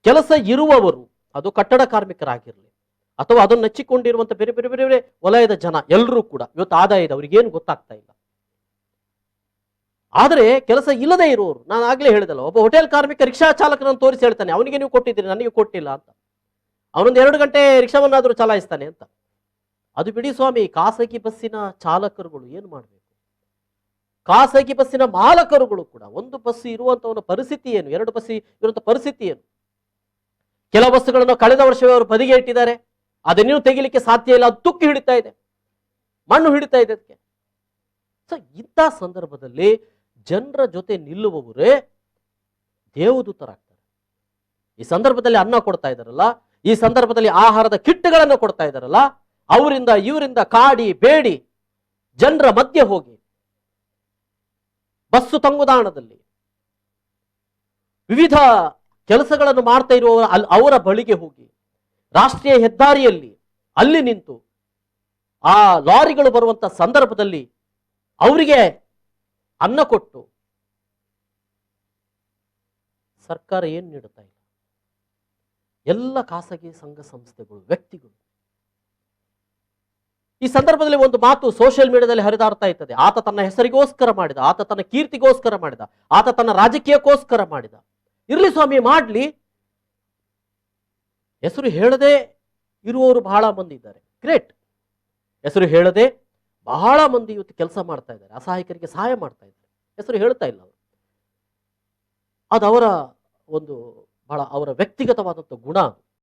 ಕೆಲಸ ಇರುವವರು, ಅದು ಕಟ್ಟಡ ಕಾರ್ಮಿಕರಾಗಿರಲಿ ಅಥವಾ ಅದನ್ನು ನೆಚ್ಚಿಕೊಂಡಿರುವಂತ ಬೇರೆ ಬೇರೆ ಬೇರೆ ಬೇರೆ ವಲಯದ ಜನ, ಎಲ್ಲರೂ ಕೂಡ ಇವತ್ತು ಆದಾಯ ಇದೆ, ಅವ್ರಿಗೇನು ಗೊತ್ತಾಗ್ತಾ ಇಲ್ಲ. ಆದರೆ ಕೆಲಸ ಇಲ್ಲದೆ ಇರುವವರು, ನಾನು ಆಗ್ಲೇ ಹೇಳಿದಲ್ಲ, ಒಬ್ಬ ಹೋಟೆಲ್ ಕಾರ್ಮಿಕ ರಿಕ್ಷಾ ಚಾಲಕನನ್ನು ತೋರಿಸಿ ಹೇಳ್ತಾನೆ, ಅವನಿಗೆ ನೀವು ಕೊಟ್ಟಿದ್ದೀರಿ, ನನಗೆ ಕೊಟ್ಟಿಲ್ಲ ಅಂತ. ಅವನೊಂದು 2 ಗಂಟೆ ರಿಕ್ಷಾವನ್ನಾದರೂ ಚಲಾಯಿಸ್ತಾನೆ ಅಂತ. ಅದು ಬಿಡಿ ಸ್ವಾಮಿ, ಖಾಸಗಿ ಬಸ್ಸಿನ ಚಾಲಕರುಗಳು ಏನು ಮಾಡಬೇಕು? ಖಾಸಗಿ ಬಸ್ಸಿನ ಮಾಲಕರುಗಳು ಕೂಡ, ಒಂದು ಬಸ್ ಇರುವಂತವನ ಪರಿಸ್ಥಿತಿ ಏನು, 2 ಬಸ್ ಇರುವಂತ ಪರಿಸ್ಥಿತಿ ಏನು? ಕೆಲ ಬಸ್ಸುಗಳನ್ನು ಕಳೆದ ವರ್ಷವೇ ಅವರು ಬದಿಗೆ ಇಟ್ಟಿದ್ದಾರೆ, ಅದನ್ನೇನು ತೆಗಿಲಿಕ್ಕೆ ಸಾಧ್ಯ ಇಲ್ಲ, ಅದು ತುಕ್ಕಿ ಹಿಡಿತಾ ಇದೆ, ಮಣ್ಣು ಹಿಡಿತಾ ಇದೆ ಅದಕ್ಕೆ. ಸೊ ಇಂಥ ಸಂದರ್ಭದಲ್ಲಿ ಜನರ ಜೊತೆ ನಿಲ್ಲುವವರೇ ದೇವದೂತರಾಗ್ತಾರೆ. ಈ ಸಂದರ್ಭದಲ್ಲಿ ಅನ್ನ ಕೊಡ್ತಾ ಇದ್ದಾರಲ್ಲ, ಈ ಸಂದರ್ಭದಲ್ಲಿ ಆಹಾರದ ಕಿಟ್ಗಳನ್ನು ಕೊಡ್ತಾ ಇದ್ದಾರಲ್ಲ, ಅವರಿಂದ ಇವರಿಂದ ಕಾಡಿ ಬೇಡಿ ಜನರ ಮಧ್ಯೆ ಹೋಗಿ, ಬಸ್ಸು ತಂಗುದಾಣದಲ್ಲಿ ವಿವಿಧ ಕೆಲಸಗಳನ್ನು ಮಾಡ್ತಾ ಇರುವವರ ಅವರ ಬಳಿಗೆ ಹೋಗಿ, ರಾಷ್ಟ್ರೀಯ ಹೆದ್ದಾರಿಯಲ್ಲಿ ಅಲ್ಲಿ ನಿಂತು ಆ ಲಾರಿಗಳು ಬರುವಂತ ಸಂದರ್ಭದಲ್ಲಿ ಅವರಿಗೆ ಅನ್ನ ಕೊಟ್ಟು, ಸರ್ಕಾರ ಏನು ನೀಡುತ್ತಾ ಇಲ್ಲ, ಎಲ್ಲ ಖಾಸಗಿ ಸಂಘ ಸಂಸ್ಥೆಗಳು, ವ್ಯಕ್ತಿಗಳು. ಈ ಸಂದರ್ಭದಲ್ಲಿ ಒಂದು ಮಾತು ಸೋಷಿಯಲ್ ಮೀಡಿಯಾದಲ್ಲಿ ಹರಿದಾಡ್ತಾ ಇರ್ತದೆ, ಆತ ತನ್ನ ಹೆಸರಿಗೋಸ್ಕರ ಮಾಡಿದ, ಆತ ತನ್ನ ಕೀರ್ತಿಗೋಸ್ಕರ ಮಾಡಿದ, ಆತ ತನ್ನ ರಾಜಕೀಯಕ್ಕೋಸ್ಕರ ಮಾಡಿದ. ಇರ್ಲಿ ಸ್ವಾಮಿ, ಮಾಡ್ಲಿ. ಹೆಸರು ಹೇಳದೆ ಇರುವವರು ಬಹಳ ಮಂದಿ ಇದ್ದಾರೆ, ಗ್ರೇಟ್. ಹೆಸರು ಹೇಳದೆ ಬಹಳ ಮಂದಿ ಇವತ್ತು ಕೆಲಸ ಮಾಡ್ತಾ ಇದ್ದಾರೆ, ಅಸಹಾಯಕರಿಗೆ ಸಹಾಯ ಮಾಡ್ತಾ ಇದ್ದಾರೆ, ಹೆಸರು ಹೇಳ್ತಾ ಇಲ್ಲ ಅವರು. ಅದು ಅವರ ಒಂದು ಬಹಳ ಅವರ ವ್ಯಕ್ತಿಗತವಾದಂಥ ಗುಣ.